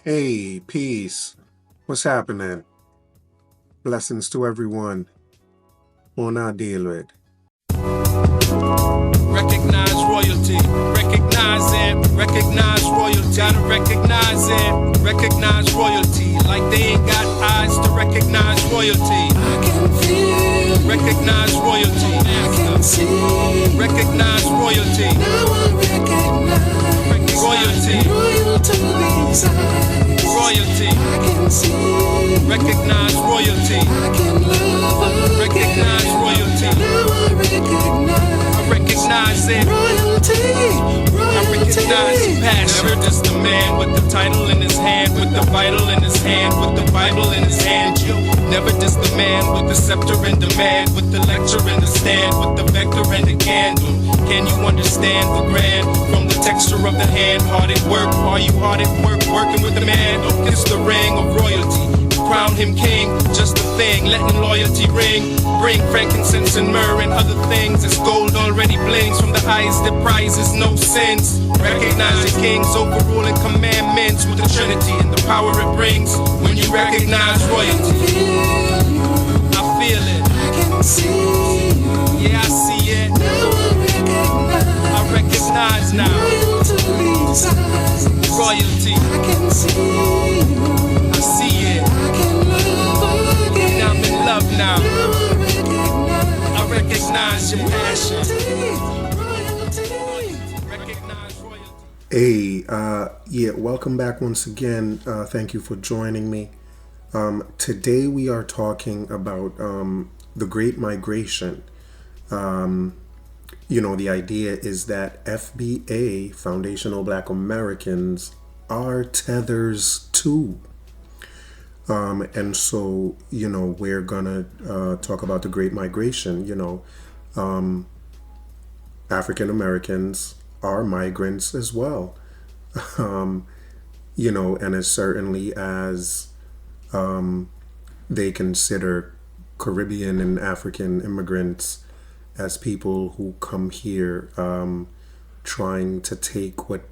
Hey, peace. What's happening? Blessings to everyone on our deal with. Recognize royalty. Recognize it. Recognize royalty. Gotta recognize it. Recognize royalty. Like they ain't got eyes to recognize royalty. I can feel. Recognize royalty. I can see. Recognize royalty. Now I recognize Royalty. royal to these eyes. Royalty. I can see. Recognize royalty. I can love Recognize again. royalty. Now I I recognize it. royalty. I recognize passion. Never just the man with the title in his hand, with the vital in his hand, with the Bible in his hand. You never just the man with the scepter in demand, with the lecture in the stand, with the vector and the candle. Can you understand the grand from the texture of the hand? Hard at work, are you hard at work? Working with the man, don't kiss the ring of royalty. Crown him king, just a thing, letting loyalty ring. Bring frankincense and myrrh and other things. As gold already blings from the eyes that prizes no sins. Recognize the king's overruling commandments with the Trinity and the power it brings. When you recognize royalty, I feel it. I can see. Yeah, I see it. Now I recognize now. royal to these eyes. Royalty, I can see. I see it. I can love again. Now I'm in love now. I I recognize your passion. royalty. Recognize royalty. Hey, welcome back once again. Thank you for joining me. Today we are talking about the Great Migration. The idea is that FBA, Foundational Black Americans, are Tethers Too. And so, we're gonna talk about the Great Migration. African Americans are migrants as well. And as certainly as they consider Caribbean and African immigrants as people who come here trying to take what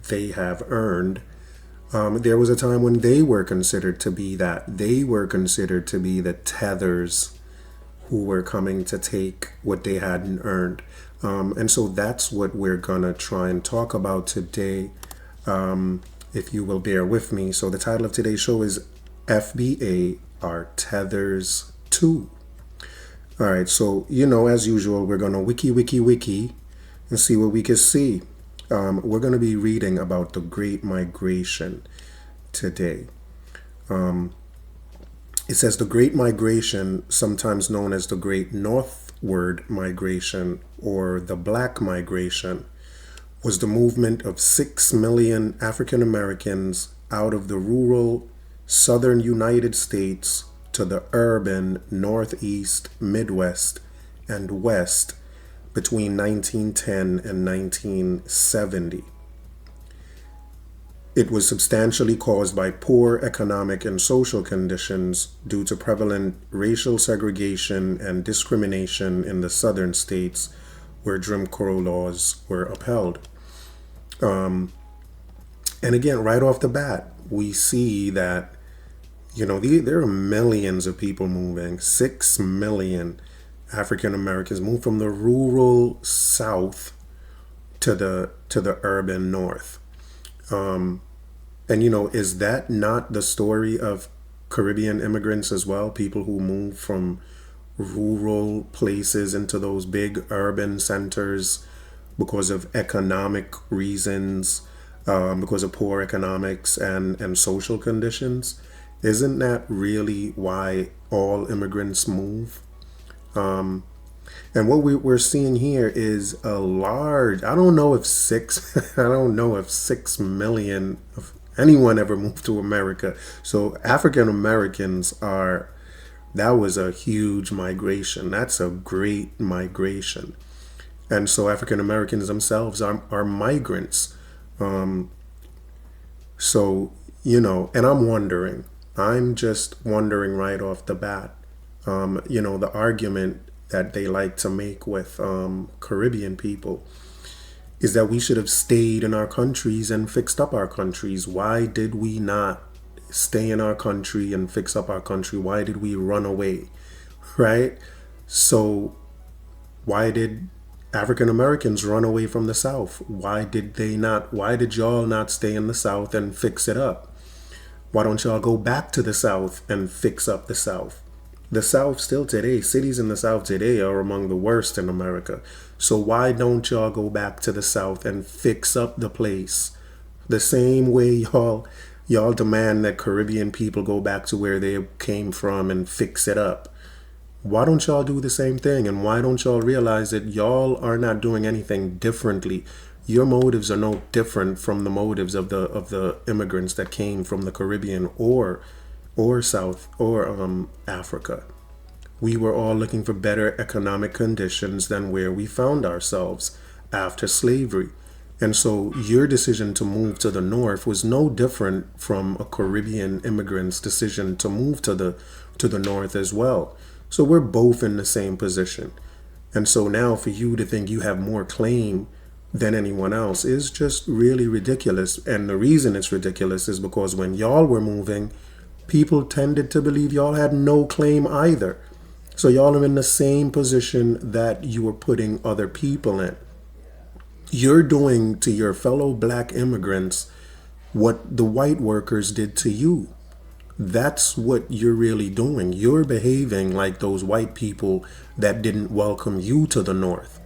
they have earned. There was a time when they were considered to be that. They were considered to be the tethers who were coming to take what they hadn't earned. And so that's what we're going to try and talk about today, if you will bear with me. So the title of today's show is FBA Are Tethers Too. All right, so, as usual, we're going to wiki and see what we can see. We're going to be reading about the Great Migration today. It says the Great Migration, sometimes known as the Great Northward Migration or the Black Migration, was the movement of 6 million African Americans out of the rural southern United States to the urban Northeast, Midwest, and West between 1910 and 1970. It was substantially caused by poor economic and social conditions due to prevalent racial segregation and discrimination in the southern states where Jim Crow laws were upheld. And again, right off the bat, we see that there are millions of people moving. 6 million African Americans moved from the rural South to the urban North. Is that not the story of Caribbean immigrants as well? People who move from rural places into those big urban centers because of economic reasons, because of poor economics and social conditions. Isn't that really why all immigrants move? And what we're seeing here is a large, I don't know if 6 million of anyone ever moved to America. So African Americans that was a huge migration. That's a great migration. And so African Americans themselves are migrants. And I'm just wondering right off the bat, the argument that they like to make with Caribbean people is that we should have stayed in our countries and fixed up our countries. Why did we not stay in our country and fix up our country? Why did we run away? Right? So why did African Americans run away from the South? Why did y'all not stay in the South and fix it up? Why don't y'all go back to the South and fix up the South? The South still today, cities in the South today are among the worst in America. So why don't y'all go back to the South and fix up the place? The same way y'all demand that Caribbean people go back to where they came from and fix it up. Why don't y'all do the same thing? And why don't y'all realize that y'all are not doing anything differently? Your motives are no different from the motives of the immigrants that came from the Caribbean or South or Africa. We were all looking for better economic conditions than where we found ourselves after slavery. And so your decision to move to the North was no different from a Caribbean immigrant's decision to move to the North as well. So we're both in the same position. And so now for you to think you have more claim than anyone else is just really ridiculous. And the reason it's ridiculous is because when y'all were moving, people tended to believe y'all had no claim either. So y'all are in the same position that you were putting other people in. You're doing to your fellow black immigrants what the white workers did to you. That's what you're really doing. You're behaving like those white people that didn't welcome you to the North.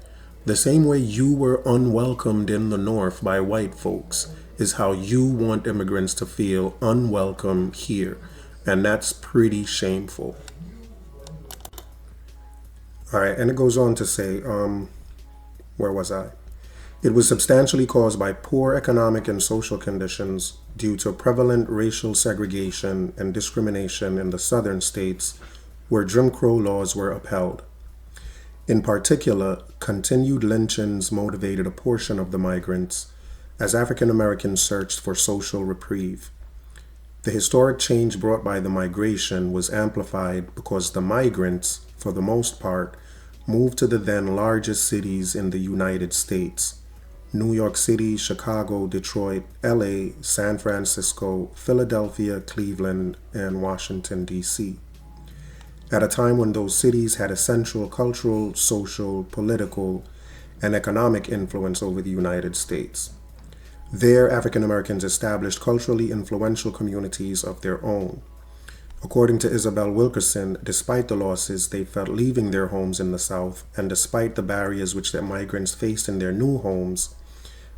The same way you were unwelcomed in the North by white folks is how you want immigrants to feel unwelcome here. And that's pretty shameful. All right, and it goes on to say, where was I? It was substantially caused by poor economic and social conditions due to prevalent racial segregation and discrimination in the southern states where Jim Crow laws were upheld. In particular, continued lynchings motivated a portion of the migrants as African Americans searched for social reprieve. The historic change brought by the migration was amplified because the migrants, for the most part, moved to the then largest cities in the United States: New York City, Chicago, Detroit, LA, San Francisco, Philadelphia, Cleveland, and Washington, D.C. At a time when those cities had essential cultural, social, political, and economic influence over the United States. There, African Americans established culturally influential communities of their own. According to Isabel Wilkerson, despite the losses they felt leaving their homes in the South, and despite the barriers which the migrants faced in their new homes,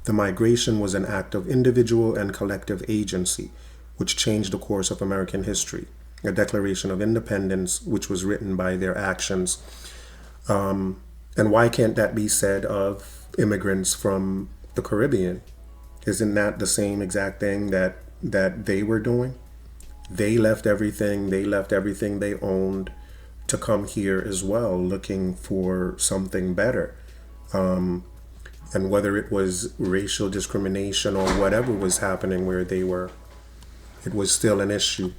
the migration was an act of individual and collective agency, which changed the course of American history, a declaration of independence which was written by their actions. And why can't that be said of immigrants from the Caribbean? Isn't that the same exact thing that they were doing? They left everything they owned to come here as well, looking for something better. And whether it was racial discrimination or whatever was happening where they were, it was still an issue,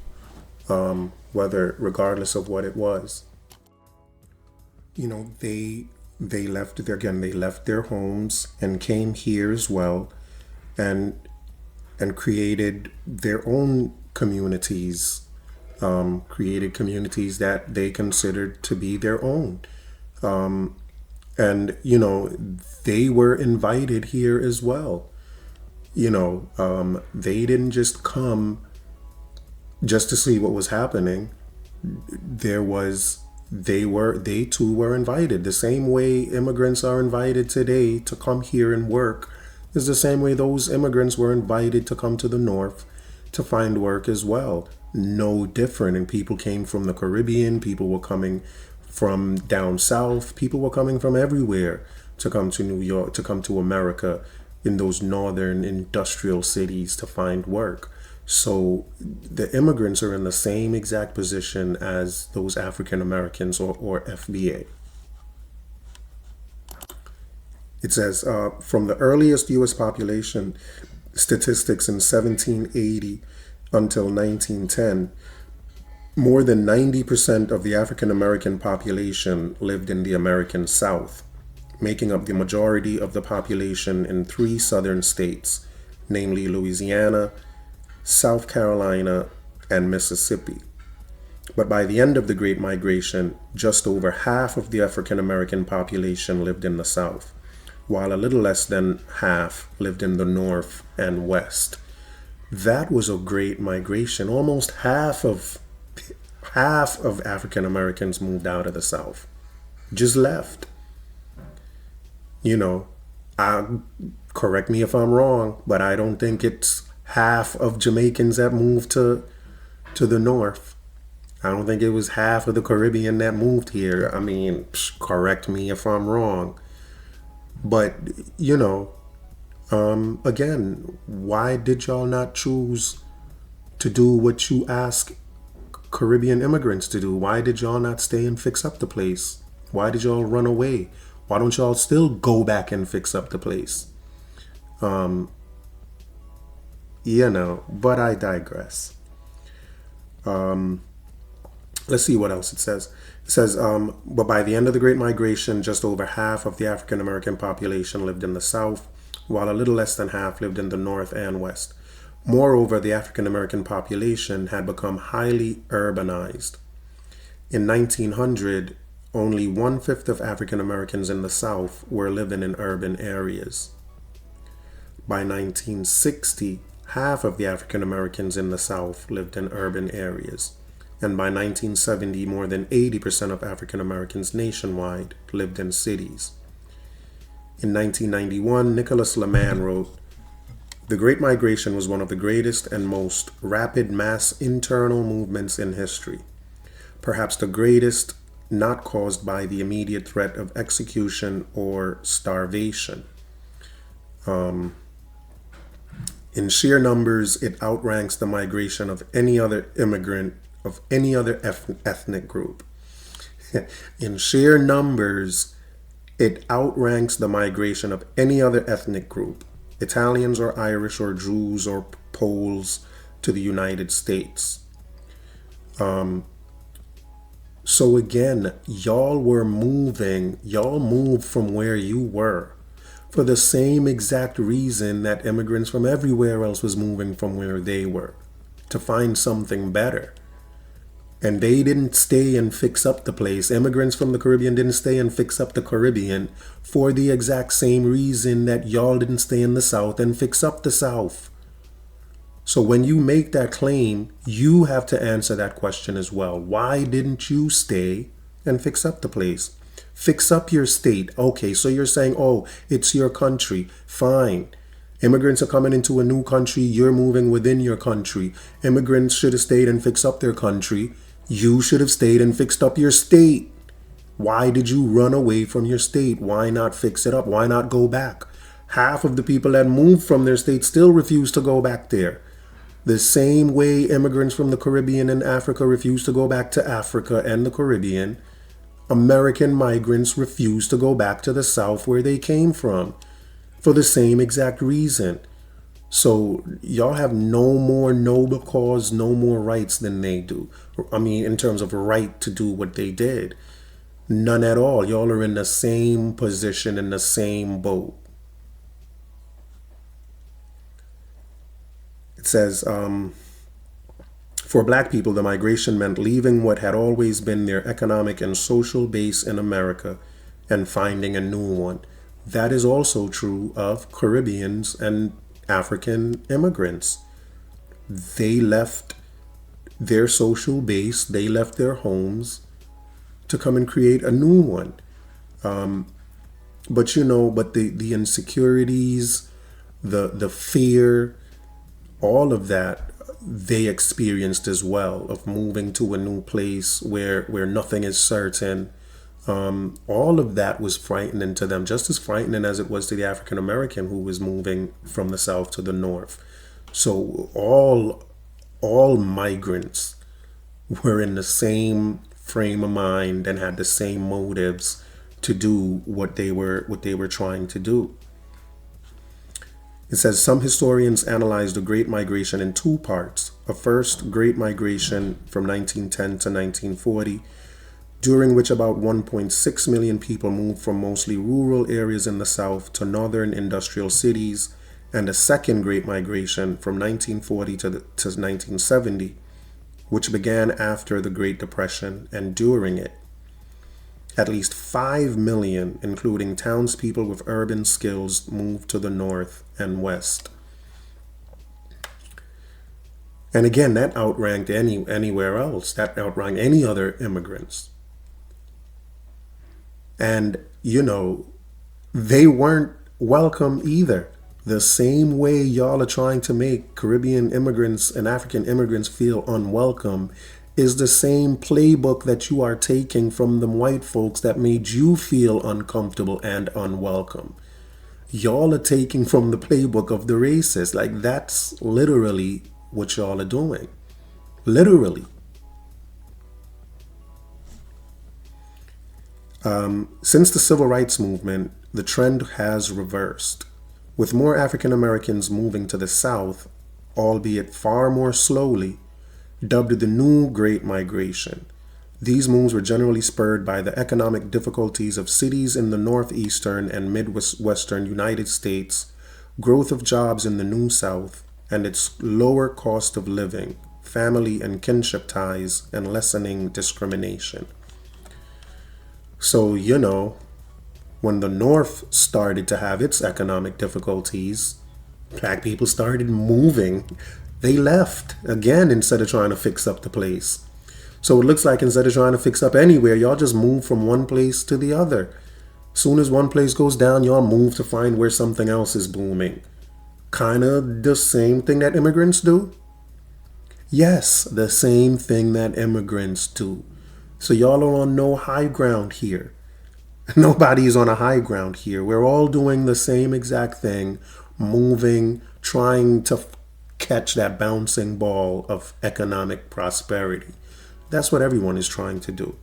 regardless of what it was. You know, they left their homes and came here as well, and created their own communities, created communities that they considered to be their own. And, you know, they were invited here as well. You know, they didn't just come just to see what was happening. They too were invited. The same way immigrants are invited today to come here and work is the same way those immigrants were invited to come to the North to find work as well. No different. And people came from the Caribbean, people were coming from down south, people were coming from everywhere to come to New York, to come to America in those northern industrial cities to find work. So the immigrants are in the same exact position as those African Americans or FBA. It says, from the earliest U.S. population statistics in 1780 until 1910, more than 90% of the African American population lived in the American South, making up the majority of the population in 3 southern states, namely Louisiana, South Carolina, and Mississippi. But by the end of the Great Migration, just over half of the African American population lived in the South, while a little less than half lived in the North and West. That was a great migration. Almost half of African Americans moved out of the South, just left. You know, correct me if I'm wrong, but I don't think it's half of Jamaicans that moved to the North. I don't think it was half of the Caribbean that moved here. I mean, correct me if I'm wrong. But, you know, again, why did y'all not choose to do what you ask Caribbean immigrants to do? Why did y'all not stay and fix up the place? Why did y'all run away? Why don't y'all still go back and fix up the place? You know, but I digress. Let's see what else it says. It says, but by the end of the Great Migration, just over half of the African American population lived in the South, while a little less than half lived in the North and West. Moreover, the African American population had become highly urbanized. In 1900, only 1/5 of African Americans in the South were living in urban areas. By 1960, half of the African Americans in the South lived in urban areas. And by 1970, more than 80% of African Americans nationwide lived in cities. In 1991, Nicholas Lemann wrote, "The Great Migration was one of the greatest and most rapid mass internal movements in history. Perhaps the greatest not caused by the immediate threat of execution or starvation. In sheer numbers, it outranks the migration of any other immigrant of any other ethnic group. In sheer numbers, it outranks the migration of any other ethnic group, Italians or Irish or Jews or Poles, to the United States." So again, y'all moved from where you were for the same exact reason that immigrants from everywhere else was moving from where they were, to find something better. And they didn't stay and fix up the place. Immigrants from the Caribbean didn't stay and fix up the Caribbean for the exact same reason that y'all didn't stay in the South and fix up the South. So when you make that claim, you have to answer that question as well. Why didn't you stay and fix up the place? Fix up your state. Okay, so you're saying, oh, it's your country. Fine. Immigrants are coming into a new country. You're moving within your country. Immigrants should have stayed and fixed up their country. You should have stayed and fixed up your state. Why did you run away from your state? Why not fix it up? Why not go back? Half of the people that moved from their state still refuse to go back there. The same way immigrants from the Caribbean and Africa refuse to go back to Africa and the Caribbean, American migrants refuse to go back to the South where they came from for the same exact reason. So y'all have no more noble cause, no more rights than they do. I mean, in terms of right to do what they did. None at all. Y'all are in the same position, in the same boat. It says, for Black people, the migration meant leaving what had always been their economic and social base in America and finding a new one. That is also true of Caribbeans and African immigrants. They left their social base, they left their homes to come and create a new one. But the insecurities, the fear, all of that they experienced as well, of moving to a new place where nothing is certain. All of that was frightening to them, just as frightening as it was to the African American who was moving from the South to the North. So all migrants were in the same frame of mind and had the same motives to do what they were trying to do. It says some historians analyze the Great Migration in two parts. A first Great Migration from 1910 to 1940, during which about 1.6 million people moved from mostly rural areas in the South to northern industrial cities, and a second Great Migration from 1940 to 1970, which began after the Great Depression and during it. At least 5 million, including townspeople with urban skills, moved to the north and west. And again, that outranked anywhere else. That outranked any other immigrants. And, they weren't welcome either. The same way y'all are trying to make Caribbean immigrants and African immigrants feel unwelcome is the same playbook that you are taking from the white folks that made you feel uncomfortable and unwelcome. Y'all are taking from the playbook of the racists. Like, that's literally what y'all are doing. Literally. Since the Civil Rights Movement, the trend has reversed, with more African Americans moving to the South, albeit far more slowly, dubbed the New Great Migration. These moves were generally spurred by the economic difficulties of cities in the northeastern and midwestern United States, growth of jobs in the New South, and its lower cost of living, family and kinship ties, and lessening discrimination. So, when the North started to have its economic difficulties, black people started moving. They left again instead of trying to fix up the place. So it looks like instead of trying to fix up anywhere, y'all just move from one place to the other. Soon as one place goes down, y'all move to find where something else is booming. Kind of the same thing that immigrants do? Yes, the same thing that immigrants do. So y'all are on no high ground here. Nobody is on a high ground here. We're all doing the same exact thing, moving, trying to catch that bouncing ball of economic prosperity. That's what everyone is trying to do.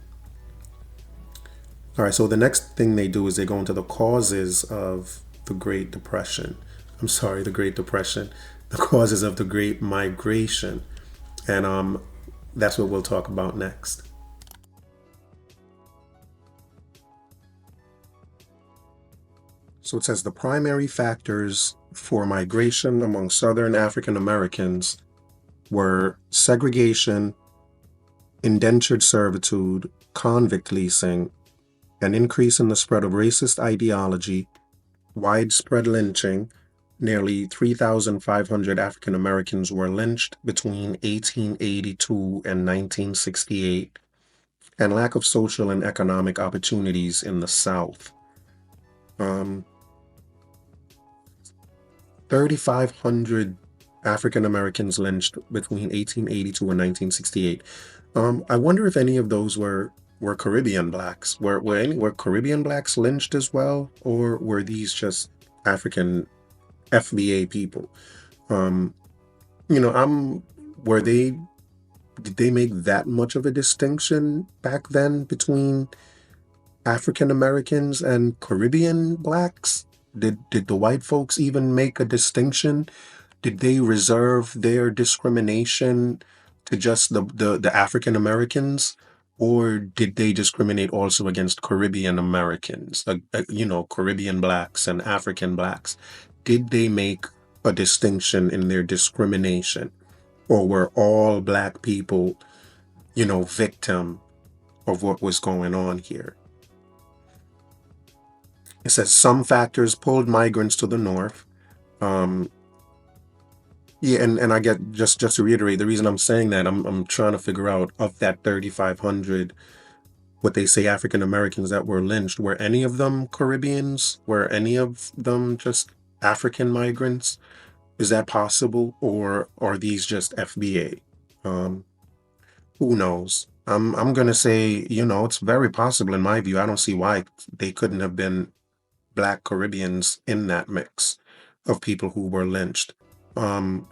All right, so the next thing they do is they go into the causes of the Great Depression. The Great Depression, the causes of the Great Migration. And that's what we'll talk about next. So it says the primary factors for migration among Southern African Americans were segregation, indentured servitude, convict leasing, an increase in the spread of racist ideology, widespread lynching. Nearly 3,500 African Americans were lynched between 1882 and 1968, and lack of social and economic opportunities in the South. 3,500 African Americans lynched between 1882 and 1968. I wonder if any of those were Caribbean blacks. Were Caribbean blacks lynched as well, or were these just African FBA people? Did they make that much of a distinction back then between African Americans and Caribbean blacks? Did the white folks even make a distinction? Did they reserve their discrimination to just the African Americans? Or did they discriminate also against Caribbean Americans, Caribbean blacks and African blacks? Did they make a distinction in their discrimination? Or were all black people, victim of what was going on here? It says some factors pulled migrants to the north. And I get, just to reiterate, the reason I'm saying that, I'm trying to figure out, of that 3,500, what they say African Americans that were lynched, were any of them Caribbeans? Were any of them just African migrants? Is that possible? Or are these just FBA? Who knows? I'm gonna say, it's very possible in my view. I don't see why they couldn't have been Black Caribbeans in that mix of people who were lynched. And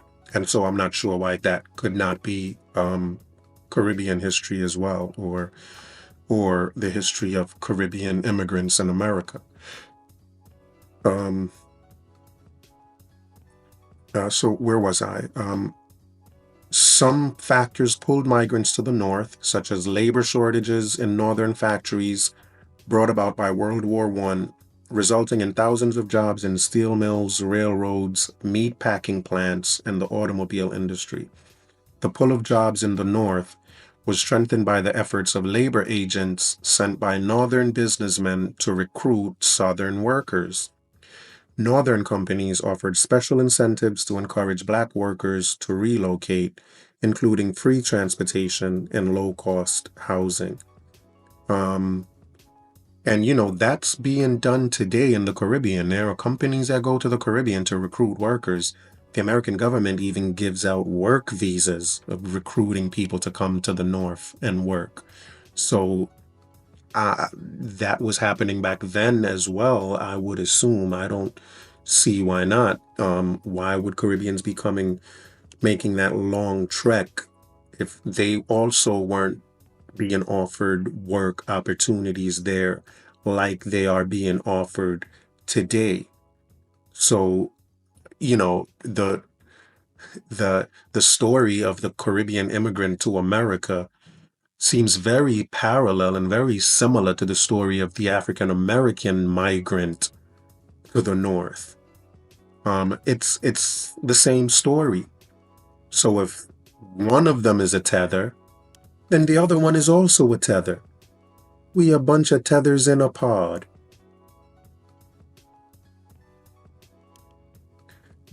so I'm not sure why that could not be Caribbean history as well, or the history of Caribbean immigrants in America. So where was I? Some factors pulled migrants to the north, such as labor shortages in northern factories brought about by World War I, resulting in thousands of jobs in steel mills, railroads, meat packing plants, and the automobile industry. The pull of jobs in the north was strengthened by the efforts of labor agents sent by northern businessmen to recruit southern workers. Northern companies offered special incentives to encourage black workers to relocate, including free transportation and low-cost housing. And that's being done today in the Caribbean. There are companies that go to the Caribbean to recruit workers. The American government even gives out work visas of recruiting people to come to the north and work. So that was happening back then as well, I would assume. I don't see why not. Why would Caribbeans be making that long trek if they also weren't being offered work opportunities there like they are being offered today? So, the story of the Caribbean immigrant to America seems very parallel and very similar to the story of the African American migrant to the north. It's the same story. So if one of them is a tether, then the other one is also a tether. We a bunch of tethers in a pod.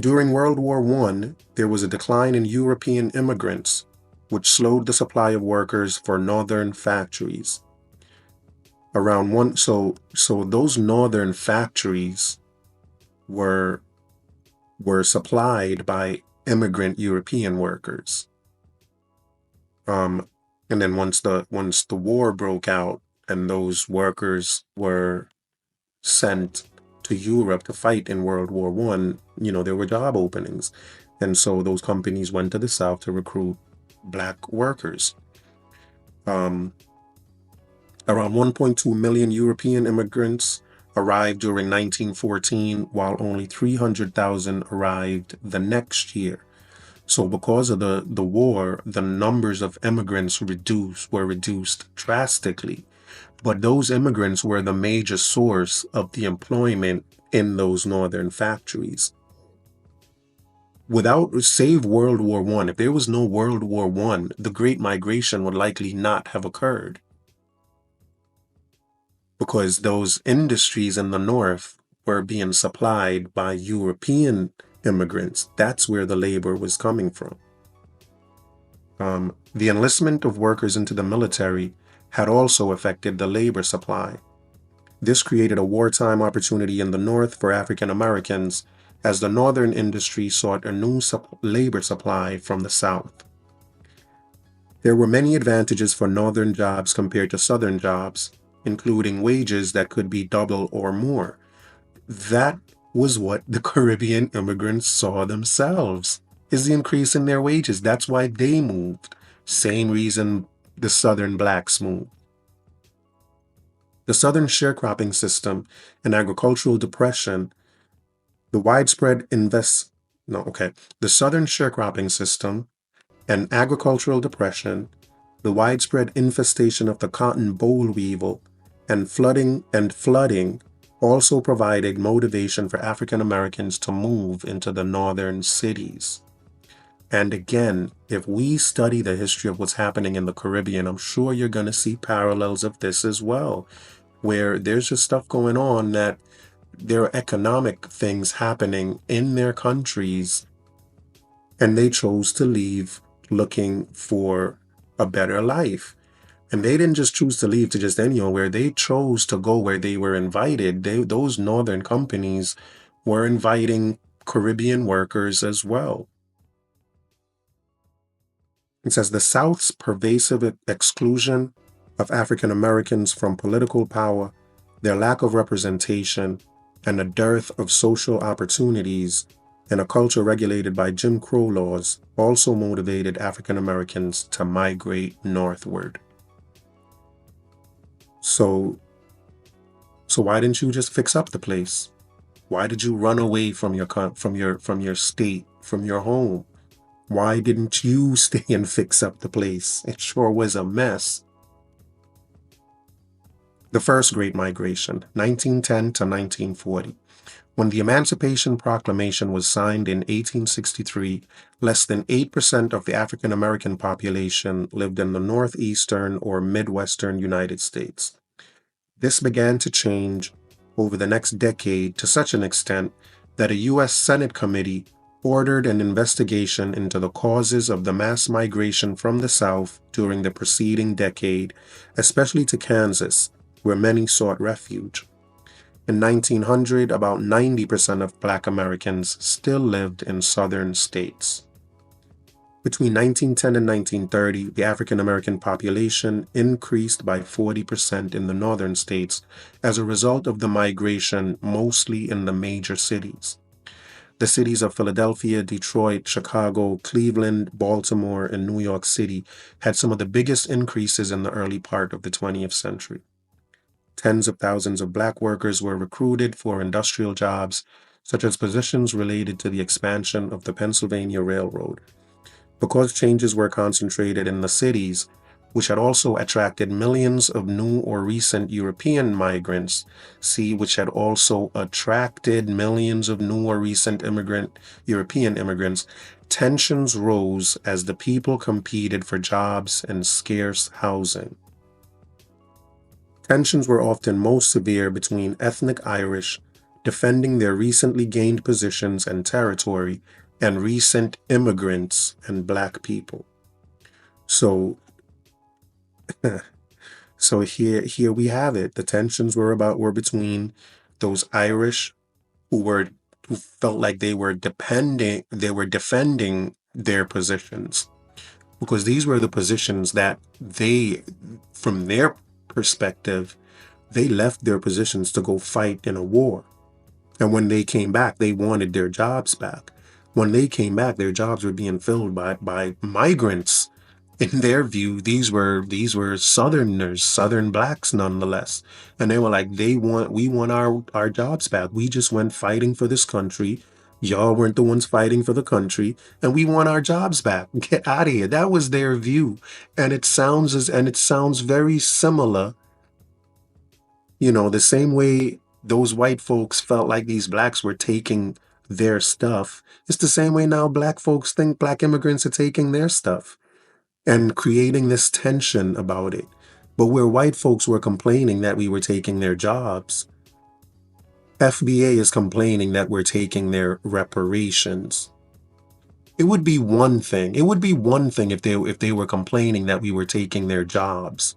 During World War I, there was a decline in European immigrants, which slowed the supply of workers for northern factories. So those northern factories were supplied by immigrant European workers. And then once the war broke out and those workers were sent to Europe to fight in World War I, there were job openings. And so those companies went to the South to recruit black workers. Around 1.2 million European immigrants arrived during 1914, while only 300,000 arrived the next year. So because of the war, the numbers of immigrants were reduced drastically. But those immigrants were the major source of the employment in those northern factories. Save World War I, if there was no World War I, the Great Migration would likely not have occurred. Because those industries in the north were being supplied by European immigrants. That's where the labor was coming from. The enlistment of workers into the military had also affected the labor supply. This created a wartime opportunity in the north for African Americans as the northern industry sought a new labor supply from the south. There were many advantages for northern jobs compared to southern jobs, including wages that could be double or more. That was what the Caribbean immigrants saw themselves, is the increase in their wages. That's why they moved. Same reason the southern blacks moved. The southern sharecropping system and agricultural depression, the southern sharecropping system and agricultural depression, the widespread infestation of the cotton boll weevil, and flooding also provided motivation for African Americans to move into the northern cities. And again, if we study the history of what's happening in the Caribbean, I'm sure you're going to see parallels of this as well, where there's just stuff going on that there are economic things happening in their countries, and they chose to leave looking for a better life. And they didn't just choose to leave to just anywhere. They chose to go where they were invited. Those northern companies were inviting Caribbean workers as well. It says the South's pervasive exclusion of African Americans from political power, their lack of representation, and a dearth of social opportunities in a culture regulated by Jim Crow laws also motivated African Americans to migrate northward. So why didn't you just fix up the place? Why did you run away from your state, from your home? Why didn't you stay and fix up the place? It sure was a mess. The First Great Migration, 1910 to 1940. When the Emancipation Proclamation was signed in 1863, less than 8% of the African American population lived in the northeastern or midwestern United States. This began to change over the next decade to such an extent that a U.S. Senate committee ordered an investigation into the causes of the mass migration from the South during the preceding decade, especially to Kansas, where many sought refuge. In 1900, about 90% of Black Americans still lived in southern states. Between 1910 and 1930, the African American population increased by 40% in the northern states as a result of the migration, mostly in the major cities. The cities of Philadelphia, Detroit, Chicago, Cleveland, Baltimore, and New York City had some of the biggest increases in the early part of the 20th century. Tens of thousands of Black workers were recruited for industrial jobs, such as positions related to the expansion of the Pennsylvania Railroad. Because changes were concentrated in the cities, which had also attracted millions of new or recent European migrants, which had also attracted millions of new or recent European immigrants, tensions rose as the people competed for jobs and scarce housing. Tensions were often most severe between ethnic Irish, defending their recently gained positions and territory, and recent immigrants and Black people. So here we have it. The tensions were between those Irish who felt like they were defending their positions, because these were the positions that from their perspective, they left their positions to go fight in a war. And when they came back, they wanted their jobs back. When they came back, their jobs were being filled by migrants. In their view, these were Southerners, Southern Blacks nonetheless. And they were like, we want our jobs back. We just went fighting for this country. Y'all weren't the ones fighting for the country, and we want our jobs back. Get out of here. That was their view. And it sounds very similar, the same way those white folks felt like these Blacks were taking their stuff. It's the same way now Black folks think Black immigrants are taking their stuff and creating this tension about it. But where white folks were complaining that we were taking their jobs, FBA is complaining that we're taking their reparations. It would be one thing if they were complaining that we were taking their jobs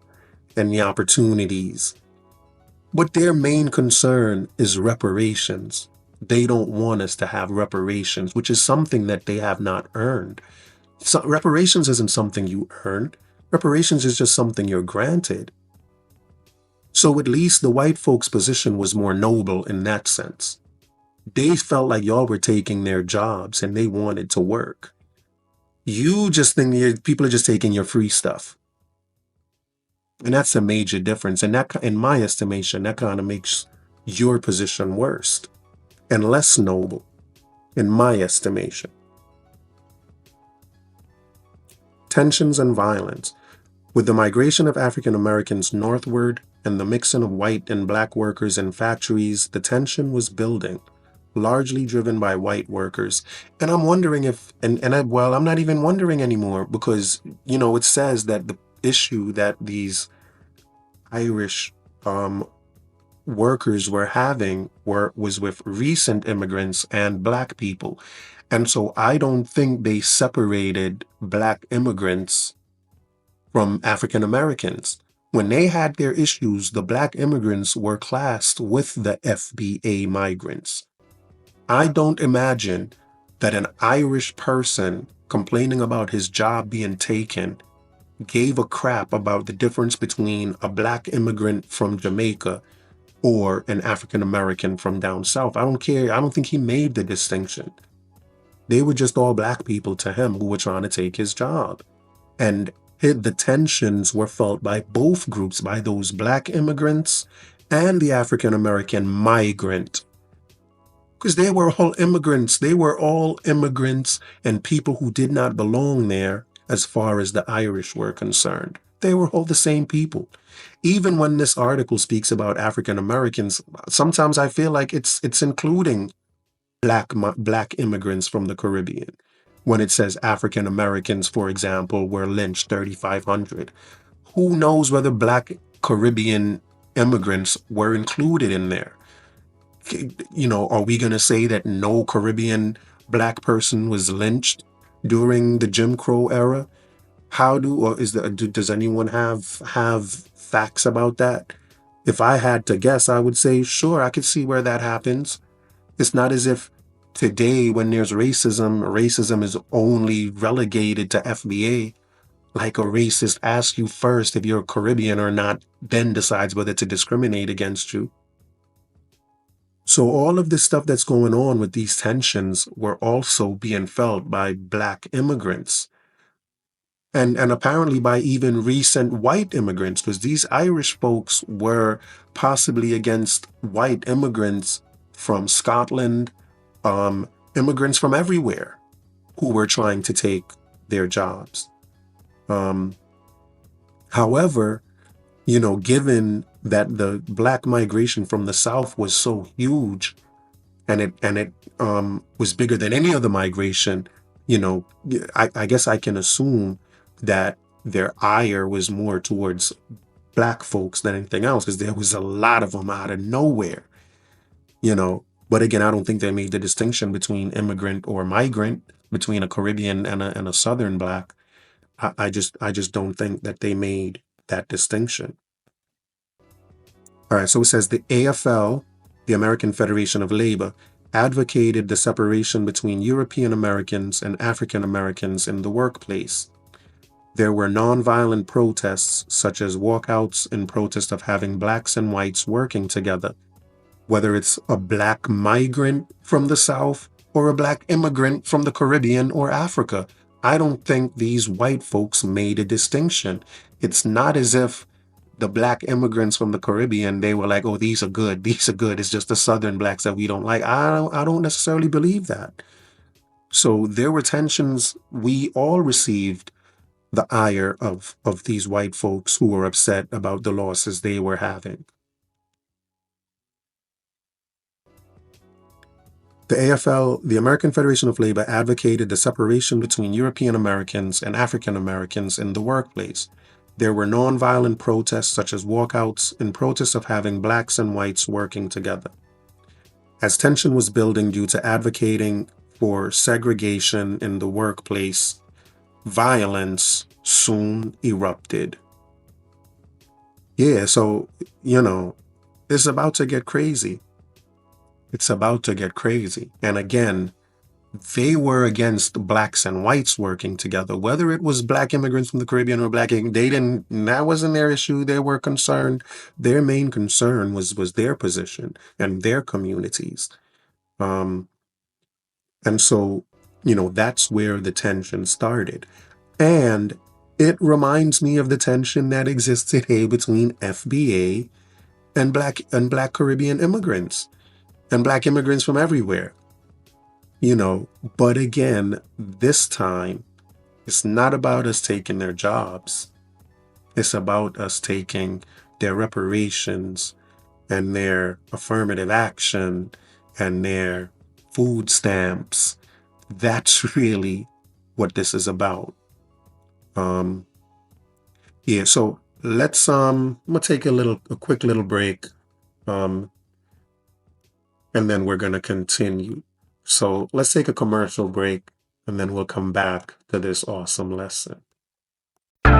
and the opportunities. But their main concern is reparations. They don't want us to have reparations, which is something that they have not earned. So reparations isn't something you earn. Reparations is just something you're granted. So at least the white folks' position was more noble in that sense. They felt like y'all were taking their jobs and they wanted to work. You just think people are just taking your free stuff. And that's a major difference. And that, in my estimation, that kind of makes your position worse and less noble, in my estimation. Tensions and violence. With the migration of African Americans northward and the mixing of white and Black workers in factories, the tension was building, largely driven by white workers. And I'm wondering I'm not even wondering anymore, because, it says that the issue that these Irish workers were having was with recent immigrants and Black people. And so I don't think they separated Black immigrants from African Americans. When they had their issues, the Black immigrants were classed with the FBA migrants. I don't imagine that an Irish person complaining about his job being taken gave a crap about the difference between a Black immigrant from Jamaica or an African American from down south. I don't care. I don't think he made the distinction. They were just all Black people to him who were trying to take his job. And the tensions were felt by both groups, by those Black immigrants and the African American migrant Because they were all immigrants. They were all immigrants and people who did not belong there as far as the Irish were concerned. They were all the same people. Even when this article speaks about African Americans, sometimes I feel like it's including black immigrants from the Caribbean. When it says African Americans, for example, were lynched 3,500. Who knows whether black Caribbean immigrants were included in there? Are we going to say that no Caribbean black person was lynched during the Jim Crow era? Does anyone have facts about that? If I had to guess, I would say, sure, I could see where that happens. It's not as if today when there's racism is only relegated to FBA. Like a racist asks you first if you're Caribbean or not, then decides whether to discriminate against you. So all of this stuff that's going on with these tensions were also being felt by black immigrants. And apparently by even recent white immigrants, because these Irish folks were possibly against white immigrants from Scotland, immigrants from everywhere who were trying to take their jobs. However, given that the black migration from the South was so huge and it was bigger than any other migration, I guess I can assume that their ire was more towards black folks than anything else, because there was a lot of them out of nowhere, But again, I don't think they made the distinction between immigrant or migrant, between a Caribbean and a Southern black. I just don't think that they made that distinction. All right, so it says the AFL, the American Federation of Labor, advocated the separation between European Americans and African Americans in the workplace. There were nonviolent protests, such as walkouts in protest of having blacks and whites working together, whether it's a black migrant from the South or a black immigrant from the Caribbean or Africa. I don't think these white folks made a distinction. It's not as if the black immigrants from the Caribbean, they were like, oh, these are good. It's just the Southern blacks that we don't like. I don't necessarily believe that. So there were tensions. We all received the ire of these white folks who were upset about the losses they were having. The AFL, the American Federation of Labor, advocated the separation between European Americans and African Americans in the workplace. There were nonviolent protests, such as walkouts, in protest of having blacks and whites working together. As tension was building due to advocating for segregation in the workplace, violence soon erupted. Yeah, so, it's about to get crazy. It's about to get crazy. And again, they were against blacks and whites working together. Whether it was black immigrants from the Caribbean or that wasn't their issue. They were concerned. Their main concern was their position and their communities. And so, that's where the tension started. And it reminds me of the tension that exists today between FBA and black Caribbean immigrants and black immigrants from everywhere. But again, this time, it's not about us taking their jobs. It's about us taking their reparations and their affirmative action and their food stamps. That's really what this is about. So let's I'm gonna take a quick little break, and then we're gonna continue. So let's take a commercial break, and then we'll come back to this awesome lesson. I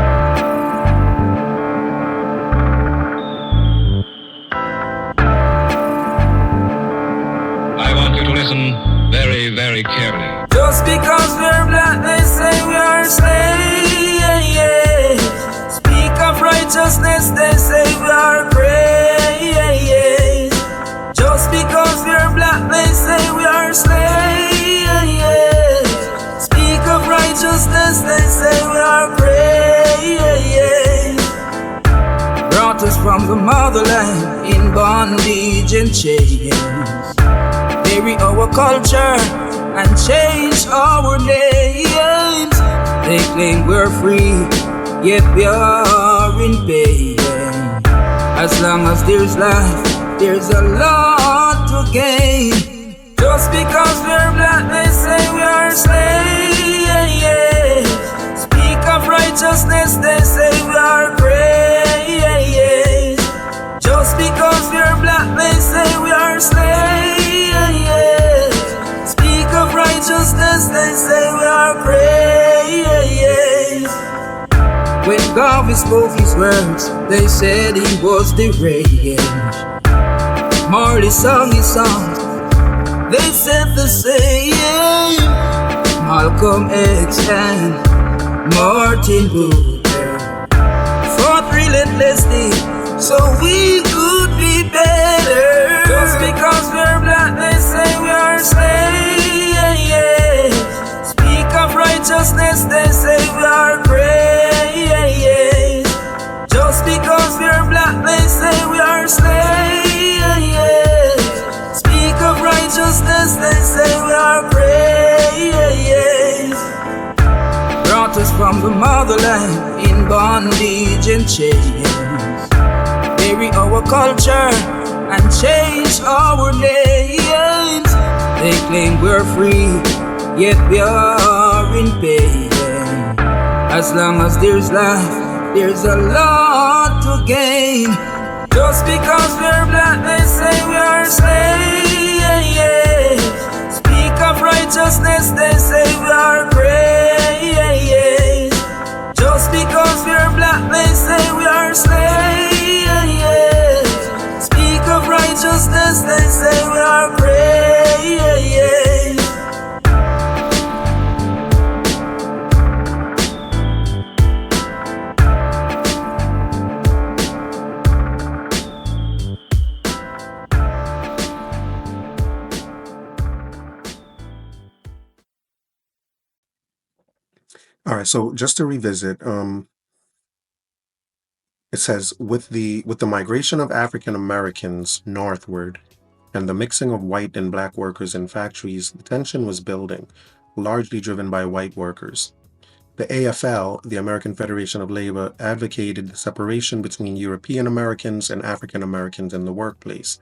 want you to listen very, very carefully. Just because we're black, they say we are slaves. Speak of righteousness, they say we are praise. Just because we're black, they say we are slaves. Speak of righteousness, they say we are praise. Brought us from the motherland in bondage and chains. They bury our culture and change our names. They claim we're free, yet we are in pain. As long as there's life, there's a lot to gain. Just because we're black, they say we are slaves. Speak of righteousness, they say we are praise. Just because we're black, they say we are slaves. Speak of righteousness, they say we are praise. When God spoke his words, they said he was deranged. Marley sung his songs, they said the same. Malcolm X and Martin Luther fought relentlessly so we could be better. Just because we're black, they say we are slaves. Speak of righteousness, they say we are praise. Just because we're black, they say we are slaves. Speak of righteousness, they say we are praise. Brought us from the motherland in bondage and chains. Bury our culture and change our names. They claim we're free, yet we are in pain. As long as there's life, there's a lot to gain. Just because we're black, they say we are slaves. Speak of righteousness, they say we are praise. Just because we're black, they say we are slaves. Speak of righteousness, they say we are praise. All right, so just to revisit, it says with the migration of African Americans northward and the mixing of white and black workers in factories, the tension was building, largely driven by white workers. The AFL, the American Federation of Labor, advocated the separation between European Americans and African Americans in the workplace.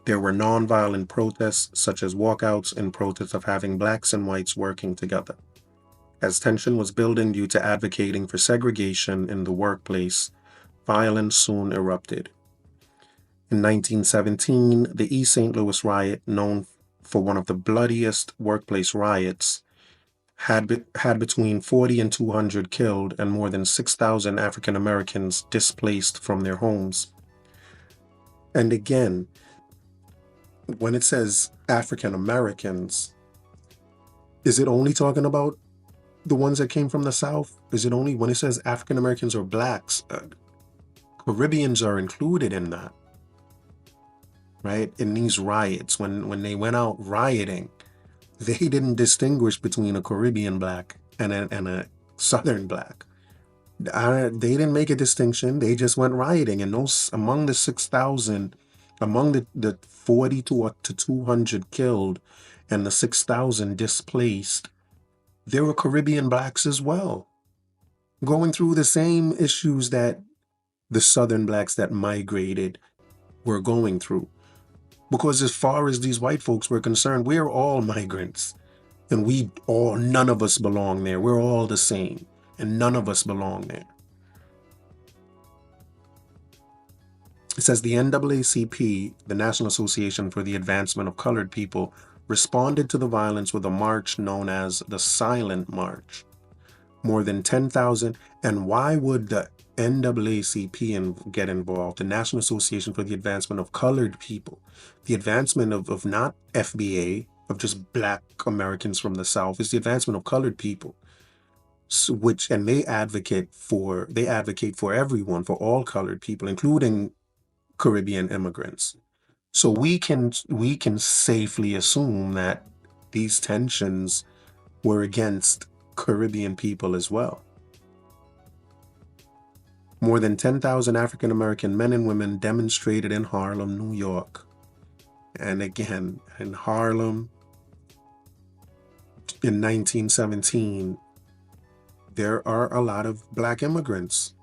There were nonviolent protests, such as walkouts in protest of having blacks and whites working together. As tension was building due to advocating for segregation in the workplace, violence soon erupted. In 1917, the East St. Louis riot, known for one of the bloodiest workplace riots, had between 40 and 200 killed and more than 6,000 African Americans displaced from their homes. And again, when it says African Americans, is it only talking about the ones that came from the South? Is it only when it says African Americans or blacks? Caribbeans are included in that, right? In these riots, when they went out rioting, they didn't distinguish between a Caribbean black and a Southern black. They didn't make a distinction. They just went rioting. And those among the 6,000, among the 40 to 200 killed and the 6,000 displaced, there were Caribbean blacks as well, going through the same issues that the Southern blacks that migrated were going through. Because as far as these white folks were concerned, we're all migrants. And none of us belong there. We're all the same. And none of us belong there. It says the NAACP, the National Association for the Advancement of Colored People, responded to the violence with a march known as the Silent March. More than 10,000, and why would the NAACP get involved? The National Association for the Advancement of Colored People. The advancement of not FBA, of just black Americans from the South, is the advancement of colored people. So, and they advocate for everyone, for all colored people, including Caribbean immigrants. So we can safely assume that these tensions were against Caribbean people as well. More than 10,000 African American men and women demonstrated in Harlem, New York, And again, in Harlem in 1917, there are a lot of black immigrants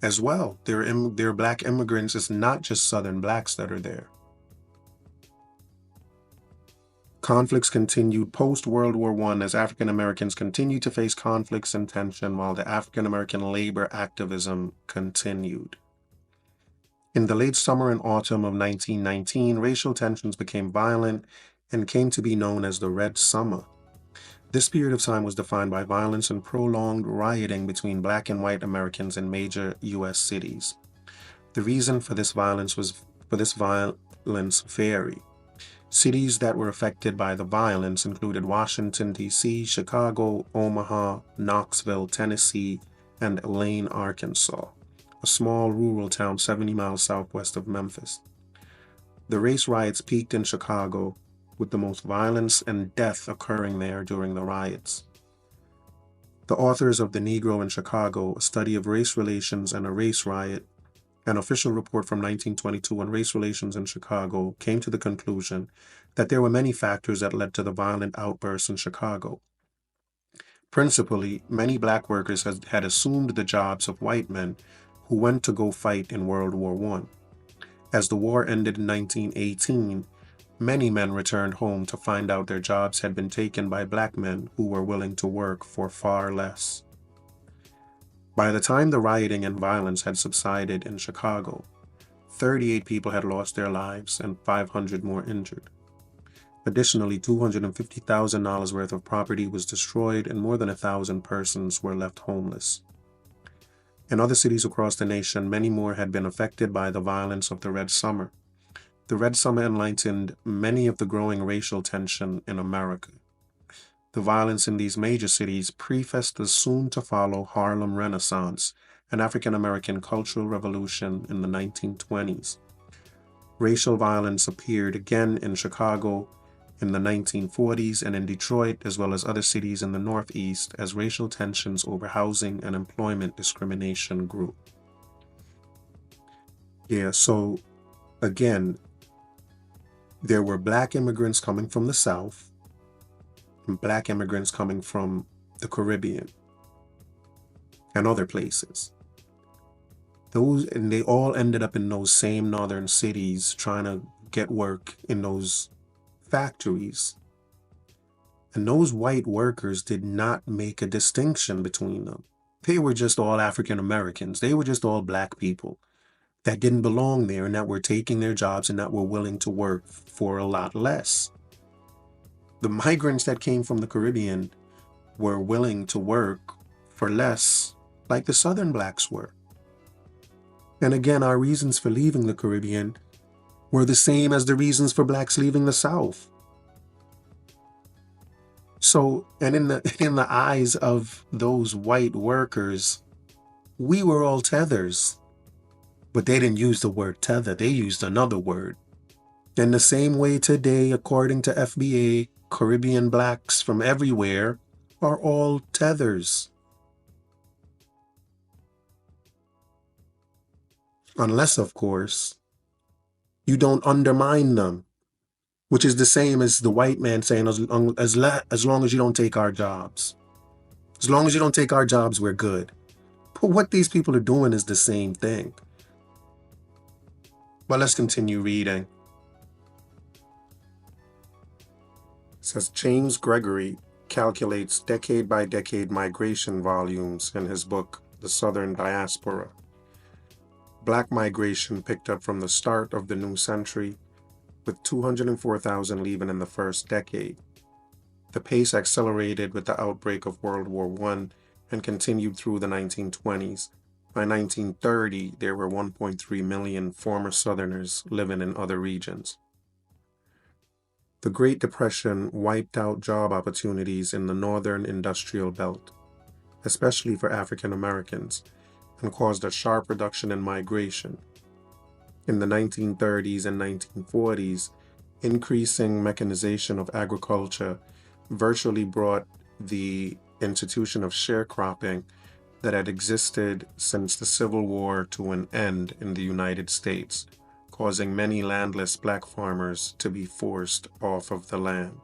as well. There are black immigrants. It's not just Southern blacks that are there. Conflicts continued post-World War I as African Americans continued to face conflicts and tension while the African American labor activism continued. In the late summer and autumn of 1919, racial tensions became violent and came to be known as the Red Summer. This period of time was defined by violence and prolonged rioting between black and white Americans in major U.S. cities. The reason for this violence varied. Cities that were affected by the violence included Washington, D.C., Chicago, Omaha, Knoxville, Tennessee, and Elaine, Arkansas, a small rural town 70 miles southwest of Memphis. The race riots peaked in Chicago, with the most violence and death occurring there during the riots. The authors of The Negro in Chicago, A Study of Race Relations and a Race Riot, an official report from 1922 on race relations in Chicago, came to the conclusion that there were many factors that led to the violent outbursts in Chicago. Principally, many black workers had assumed the jobs of white men who went to go fight in World War I. As the war ended in 1918, many men returned home to find out their jobs had been taken by black men who were willing to work for far less. By the time the rioting and violence had subsided in Chicago, 38 people had lost their lives and 500 more injured. Additionally, $250,000 worth of property was destroyed and more than 1,000 persons were left homeless. In other cities across the nation, many more had been affected by the violence of the Red Summer. The Red Summer enlightened many of the growing racial tension in America. The violence in these major cities prefaced the soon-to-follow Harlem Renaissance, an African-American cultural revolution in the 1920s. Racial violence appeared again in Chicago in the 1940s and in Detroit, as well as other cities in the Northeast, as racial tensions over housing and employment discrimination grew. So again, there were black immigrants coming from the South, and black immigrants coming from the Caribbean and other places. And they all ended up in those same northern cities trying to get work in those factories. And those white workers did not make a distinction between them. They were just all African Americans. They were just all black people that didn't belong there and that were taking their jobs and that were willing to work for a lot less. The migrants that came from the Caribbean were willing to work for less, like the Southern blacks were. And again, our reasons for leaving the Caribbean were the same as the reasons for blacks leaving the South. So, and in the eyes of those white workers, we were all tethers. But they didn't use the word tether, they used another word. In the same way today, according to FBA, Caribbean blacks from everywhere are all tethers. Unless, of course, you don't undermine them, which is the same as the white man saying, as long as you don't take our jobs. As long as you don't take our jobs, we're good. But what these people are doing is the same thing. But let's continue reading. It says James Gregory calculates decade-by-decade migration volumes in his book, The Southern Diaspora. Black migration picked up from the start of the new century, with 204,000 leaving in the first decade. The pace accelerated with the outbreak of World War I and continued through the 1920s. By 1930, there were 1.3 million former Southerners living in other regions. The Great Depression wiped out job opportunities in the northern industrial belt, especially for African Americans, and caused a sharp reduction in migration. In the 1930s and 1940s, increasing mechanization of agriculture virtually brought the institution of sharecropping that had existed since the Civil War to an end in the United States, causing many landless black farmers to be forced off of the land.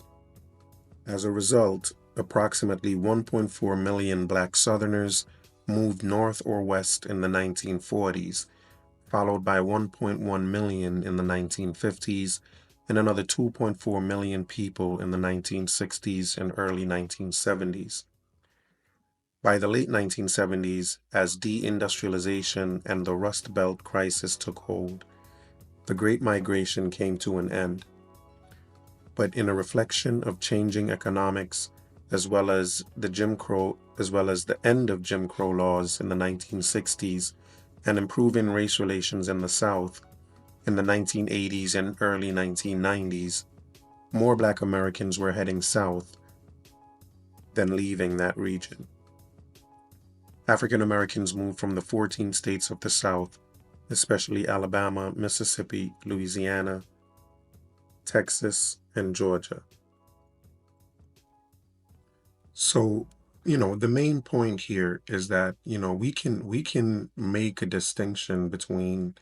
As a result, approximately 1.4 million black Southerners moved north or west in the 1940s, followed by 1.1 million in the 1950s, and another 2.4 million people in the 1960s and early 1970s. By the late 1970s, as deindustrialization and the Rust Belt crisis took hold, the Great Migration came to an end. But in a reflection of changing economics, as well as the end of Jim Crow laws in the 1960s and improving race relations in the South in the 1980s and early 1990s, more black Americans were heading south than leaving that region. African Americans moved from the 14 states of the South, especially Alabama, Mississippi, Louisiana, Texas, and Georgia. So, the main point here is that, we can make a distinction between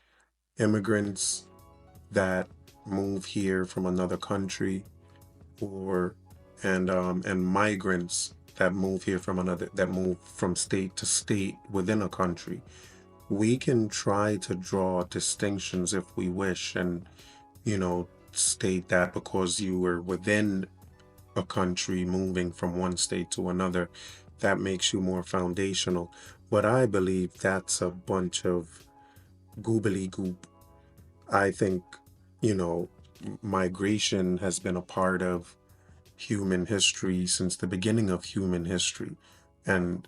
immigrants that move here from another country and migrants that move here that move from state to state within a country. We can try to draw distinctions if we wish and, state that because you were within a country moving from one state to another, that makes you more foundational. But I believe that's a bunch of goobly goop. I think, migration has been a part of human history since the beginning of human history. And,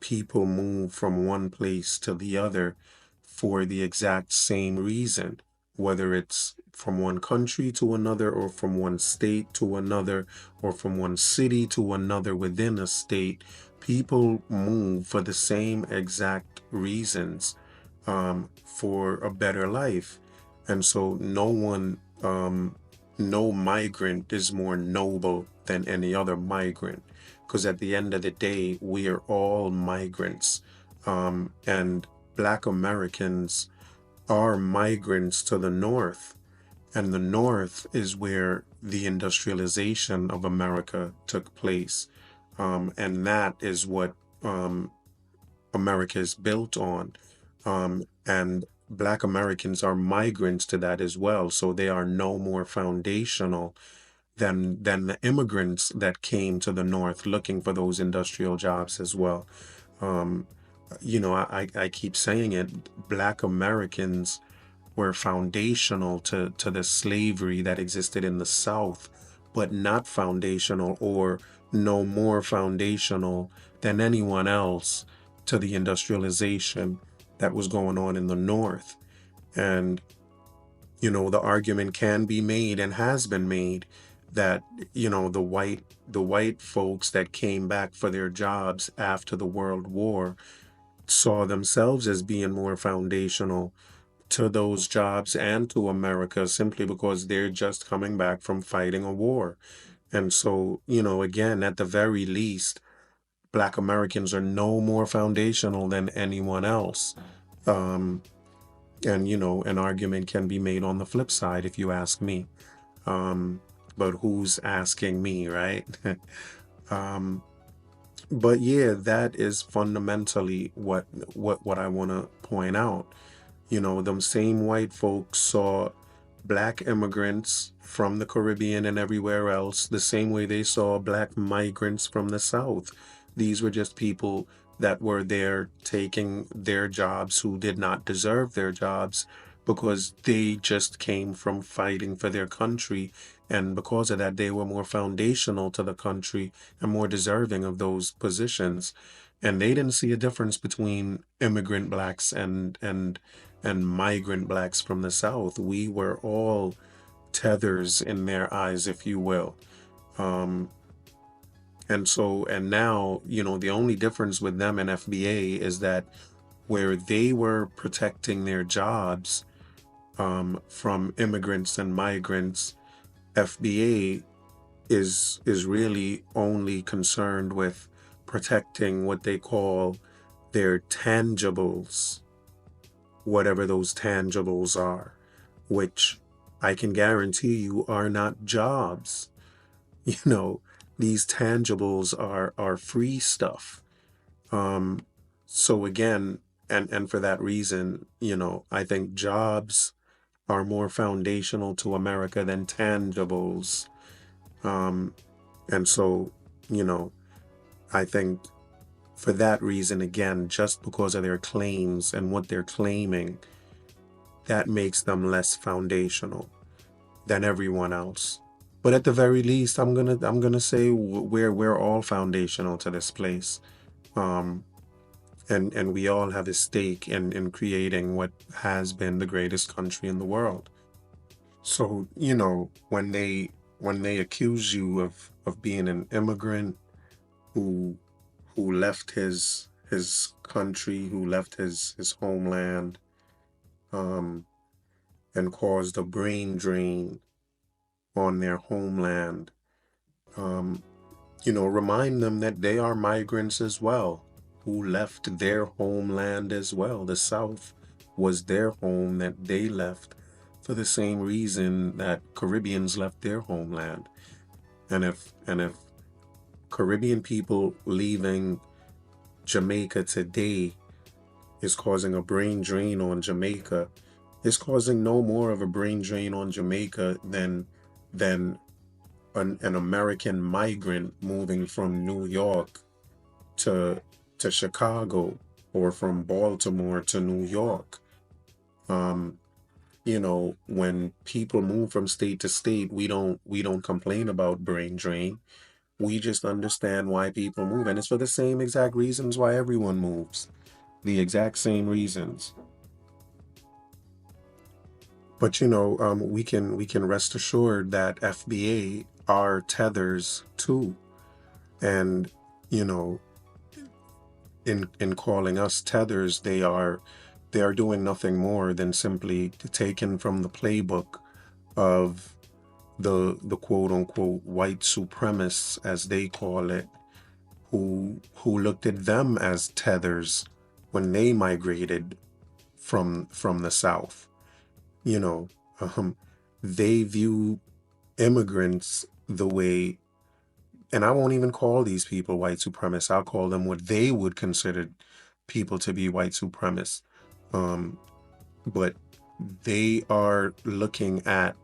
people move from one place to the other for the exact same reason, whether it's from one country to another, or from one state to another, or from one city to another within a state. People move for the same exact reasons, for a better life. And so no migrant is more noble than any other migrant, because at the end of the day, we are all migrants. And Black Americans are migrants to the North, and the North is where the industrialization of America took place. And that is what America is built on. And Black Americans are migrants to that as well. So they are no more foundational than the immigrants that came to the North looking for those industrial jobs as well. I keep saying it, Black Americans were foundational to the slavery that existed in the South, but not foundational or no more foundational than anyone else to the industrialization that was going on in the North. And, the argument can be made and has been made that, the white folks that came back for their jobs after the World War saw themselves as being more foundational to those jobs and to America simply because they're just coming back from fighting a war. And so, again, at the very least, Black Americans are no more foundational than anyone else. And, an argument can be made on the flip side, if you ask me. But who's asking me, right? But yeah, that is fundamentally what I want to point out. Them same white folks saw Black immigrants from the Caribbean and everywhere else the same way they saw Black migrants from the South. These were just people that were there taking their jobs who did not deserve their jobs because they just came from fighting for their country. And because of that, they were more foundational to the country and more deserving of those positions. And they didn't see a difference between immigrant Blacks and migrant Blacks from the South. We were all tethers in their eyes, if you will. And now, the only difference with them and FBA is that where they were protecting their jobs from immigrants and migrants, FBA is really only concerned with protecting what they call their tangibles. whatever those tangibles are, which I can guarantee you are not jobs. You know, these tangibles are free stuff. So again, and for that reason, I think jobs are more foundational to America than tangibles. And so, you know, I think for that reason, again, just because of their claims and what they're claiming, that makes them less foundational than everyone else. But at the very least, I'm gonna say we're all foundational to this place, and we all have a stake in creating what has been the greatest country in the world. So when they accuse you of being an immigrant who left his country, who left his homeland, um, and caused a brain drain on their homeland, um, remind them that they are migrants as well, who left their homeland as well. The South was their home that they left for the same reason that Caribbeans left their homeland. And if Caribbean people leaving Jamaica today is causing a brain drain on Jamaica, it's causing no more of a brain drain on Jamaica than an American migrant moving from New York to Chicago, or from Baltimore to New York. When people move from state to state, we don't complain about brain drain. We just understand why people move, and it's for the same exact reasons why everyone moves. The exact same reasons. But we can rest assured that FBA are Tethers too. And you know, in calling us Tethers, they are doing nothing more than simply taken from the playbook of the quote unquote white supremacists, as they call it, who looked at them as tethers when they migrated from the South. You know, they view immigrants the way, and I won't even call these people white supremacists. I'll call them what they would consider people to be white supremacists. Um, but they are looking at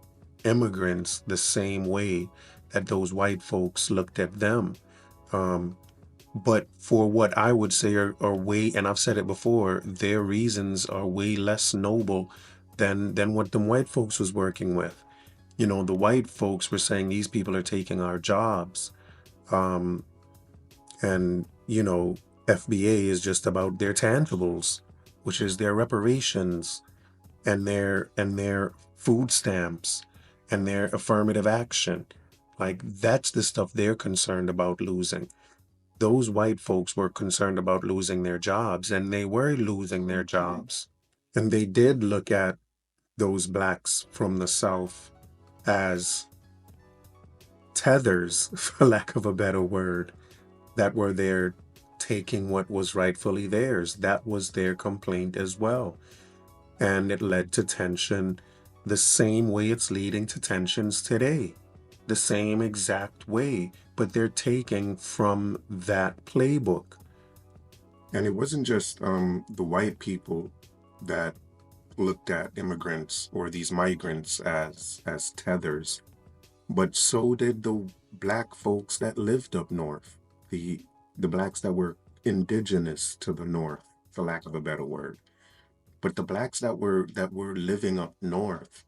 immigrants the same way that those white folks looked at them. But for what I would say are way, and I've said it before, their reasons are way less noble than what the white folks was working with. The white folks were saying these people are taking our jobs. And FBA is just about their tangibles, which is their reparations and their food stamps and their affirmative action. Like, that's the stuff they're concerned about losing. Those white folks were concerned about losing their jobs, and they were losing their jobs. And they did look at those blacks from the South as tethers, for lack of a better word, that were there taking what was rightfully theirs. That was their complaint as well. And it led to tension the same way it's leading to tensions today. The same exact way, but they're taking from that playbook. And it wasn't just the white people that looked at immigrants or these migrants as tethers, but so did the black folks that lived up north, the blacks that were indigenous to the north, for lack of a better word. But the blacks that were living up north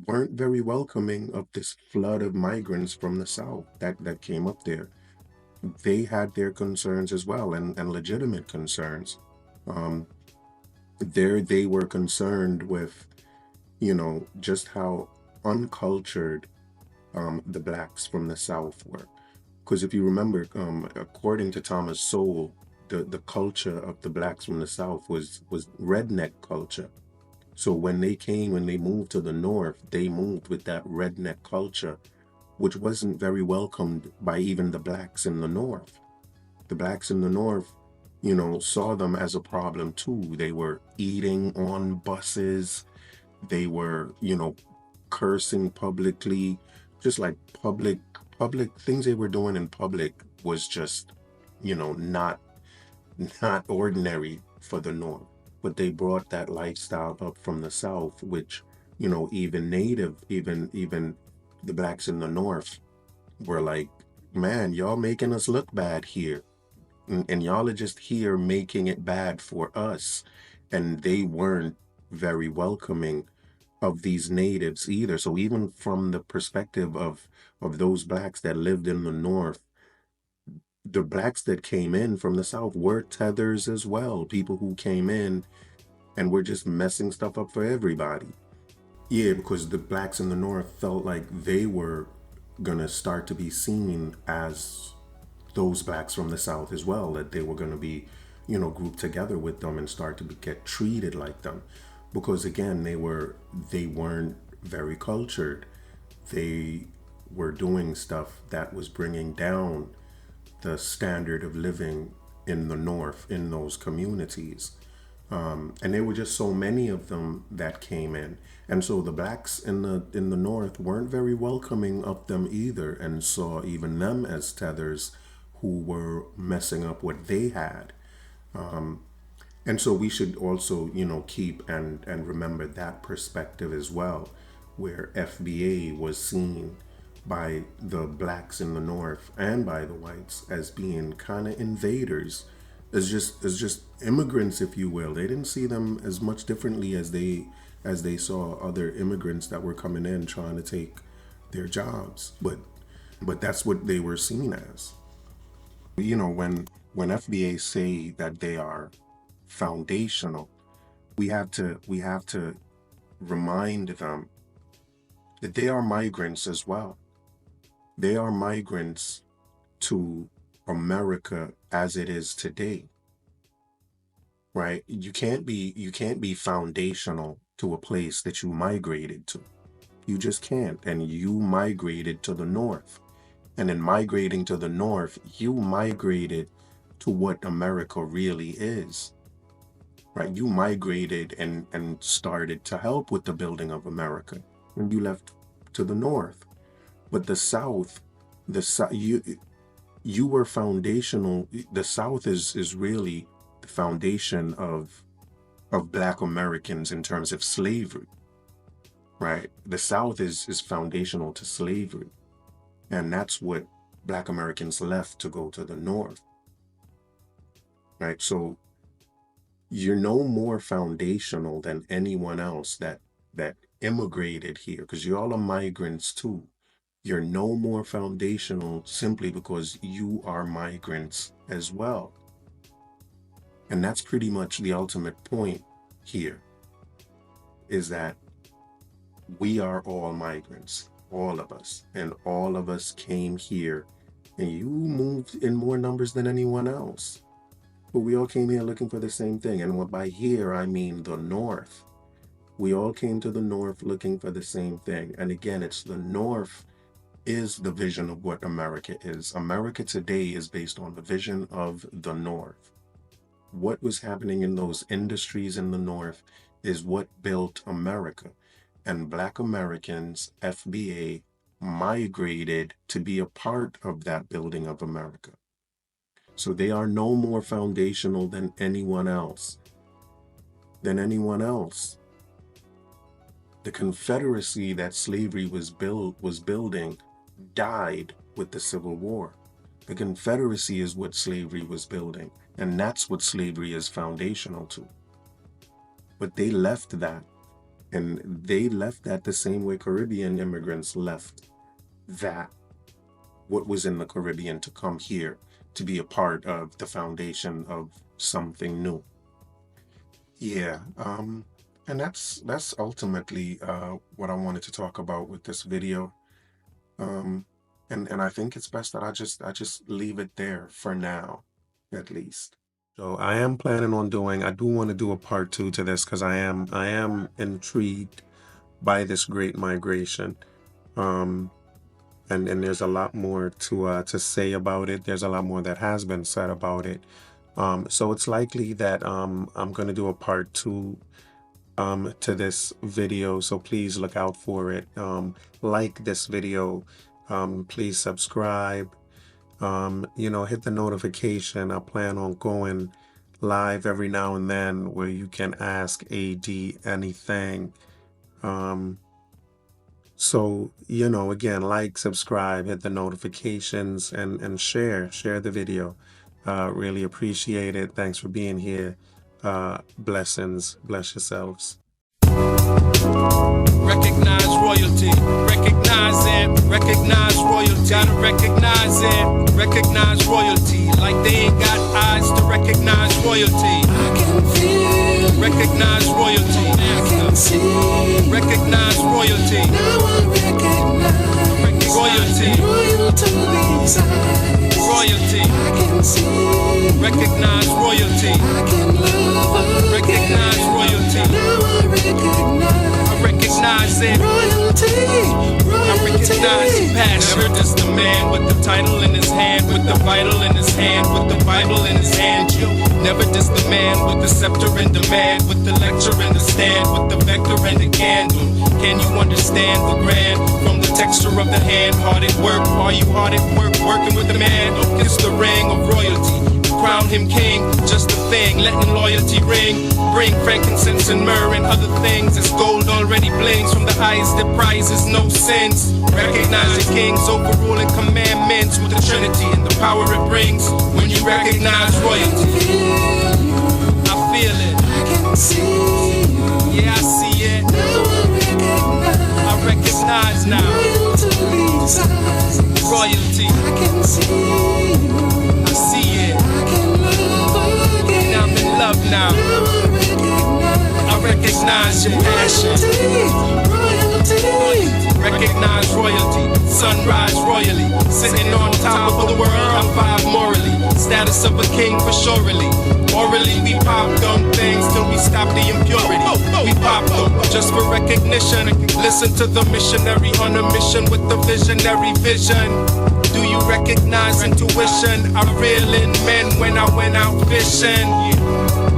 weren't very welcoming of this flood of migrants from the South that came up there. They had their concerns as well, and legitimate concerns. They were concerned with, just how uncultured the blacks from the South were. Because if you remember, according to Thomas Sowell, the culture of the blacks from the South was redneck culture. So when they moved to the North, they moved with that redneck culture, which wasn't very welcomed by even the blacks in the North. The blacks in the North saw them as a problem too. They were eating on buses. They were, cursing publicly, just like public things they were doing in public was just, not ordinary for the North. But they brought that lifestyle up from the South, which, even even the blacks in the North were like, man, y'all making us look bad here. And y'all are just here making it bad for us. And they weren't very welcoming of these natives either. So even from the perspective of those blacks that lived in the North, the blacks that came in from the South were tethers as well. People who came in and were just messing stuff up for everybody. Yeah, because the blacks in the North felt like they were gonna start to be seen as those blacks from the South as well, that they were gonna be, grouped together with them and start to get treated like them. Because again, they weren't very cultured. They were doing stuff that was bringing down the standard of living in the North, in those communities. And there were just so many of them that came in. And so the blacks in the North weren't very welcoming of them either, and saw even them as tethers who were messing up what they had. And so we should also, keep and remember that perspective as well, where FBA was seen by the blacks in the North and by the whites as being kind of invaders, as just immigrants, if you will. They didn't see them as much differently as they saw other immigrants that were coming in trying to take their jobs. But that's what they were seen as. When FBA say that they are foundational, we have to remind them that they are migrants as well. They are migrants to America as it is today. Right? You can't be foundational to a place that you migrated to. You just can't. And you migrated to the North. And in migrating to the North, you migrated to what America really is. Right? You migrated and started to help with the building of America when you left to the North. But the South, you were foundational. The South is really the foundation of Black Americans in terms of slavery. Right? The South is foundational to slavery. And that's what Black Americans left to go to the North. Right? So you're no more foundational than anyone else that immigrated here, because you all are migrants too. You're no more foundational simply because you are migrants as well. And that's pretty much the ultimate point here, is that we are all migrants, all of us, and all of us came here, and you moved in more numbers than anyone else. But we all came here looking for the same thing. And by here, I mean the North. We all came to the North looking for the same thing. And again, it's the North is the vision of what America is. America today is based on the vision of the North. What was happening in those industries in the North is what built America. And Black Americans, FBA, migrated to be a part of that building of America. So they are no more foundational than anyone else. The Confederacy that slavery was building died with the Civil War. The Confederacy is what slavery was building, and that's what slavery is foundational to. But they left that, and they left that the same way Caribbean immigrants left that, what was in the Caribbean, to come here to be a part of the foundation of something new. Yeah, and that's ultimately what I wanted to talk about with this video. And I think it's best that I just leave it there for now, at least. So I am planning on I do want to do a part 2 to this, because I am intrigued by this great migration. And there's a lot more to say about it. There's a lot more that has been said about it. So it's likely that I'm going to do a part 2 to this video, so please look out for it. Like this video, please subscribe, hit the notification. I plan on going live every now and then where you can ask AD anything. So, again, like, subscribe, hit the notifications, and share the video. Really appreciate it. Thanks for being here. Blessings. Bless yourselves. Recognize royalty, recognize it, recognize royalty, gotta recognize it, recognize royalty, like they ain't got eyes to recognize royalty. I can feel, recognize royalty, I can see, recognize royalty, now I recognize royalty, royalty's eyes. Royalty, I can see, recognize royalty, I can love recognize royalty, now I recognize it. I recognize the passion. Never just a man with the title in his hand, with the vital in his hand, with the Bible in his hand. Never just a man with the scepter in demand, with the lecture in the stand, with the vector and the candle. Can you understand the grand? From the texture of the hand, hard at work. Are you hard at work, working with the man? Don't kiss the ring of royalty. Crown him king, just a thing, letting loyalty ring. Bring frankincense and myrrh and other things. As gold already blings from the eyes that prizes no sins. Recognize the kings, overruling commandments with the Trinity and the power it brings. When you recognize royalty, I feel it. I can see, yeah, I see it. I recognize now. Royalty, I can see, I see it. I can love again. Now I'm in love now. I recognize your passion. Royalty. Recognize royalty, sunrise royally. Sitting on top of the world, I'm five morally. Status of a king for surely. Morally, we pop dumb things till we stop the impurity. We pop them just for recognition. Listen to the missionary on a mission with the visionary vision. Do you recognize intuition? I reel in men when I went out fishing.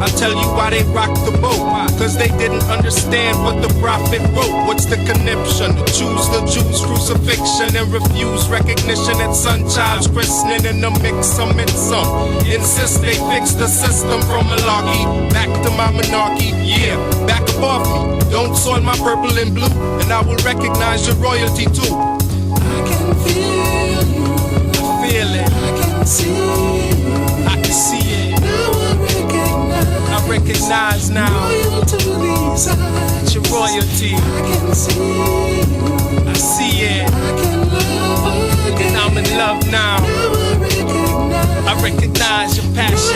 I'll tell you why they rocked the boat. Cause they didn't understand what the prophet wrote. What's the conniption? Choose the Jews' crucifixion and refuse recognition at son child's christening. In the mix, some and some insist they fix the system from malarkey back to my monarchy. Yeah, back above me. Don't soil my purple and blue, and I will recognize your royalty too. I can feel you. I feel it. I can see you. I can see it. Now I recognize now. Royal to these eyes. Your royalty. I can see you. I see it. I can love again. And I'm in love now. Now I recognize your passion.